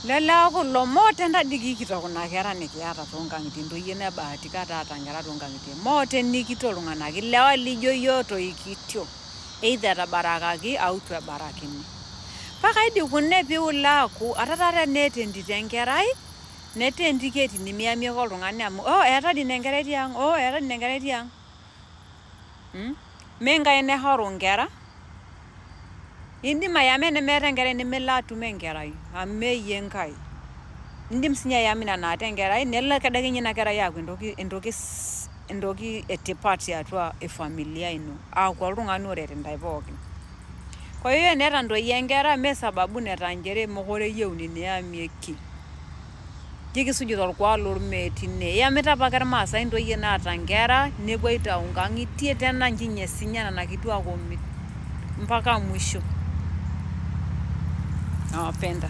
Lele kulo mote ndadikikito kuna kera nikiata toonkang'itie ntoyie nebahatika taata nkera toonkang'itie mote nikito iltung'anak ilewa lijo yiok toikitio either etabarakaki au itu ebarakini pakaidi kune piilo aaku ata taata neeta entito enkerai netaa entiketi nimiamie ake oltung'ani amu eeta dii nenkerai tiang' eeta dii nenkerai tiang' menkai nehoru nkera indim ayamia nemeeta enkerai nemelo atum enkerai amu meyie Enkai indim sinye ayamia ina naata enkerai nelo kedakinye ina kerai aaku entoki etipat tiatua efamilia ino aaku oltung'ani oret intae pookin kwa hiyo eneeta ntoyie enkera mee sababu netaa nchere mokure eyieuni neyamieki nji kisuju torkuak lormeeti ine iyamita apake irmaasai ntoyie naata nkera nepuo aitau nkang'itie tena nchinyesinya nena kituak omit mpaka mwisho nawapenda.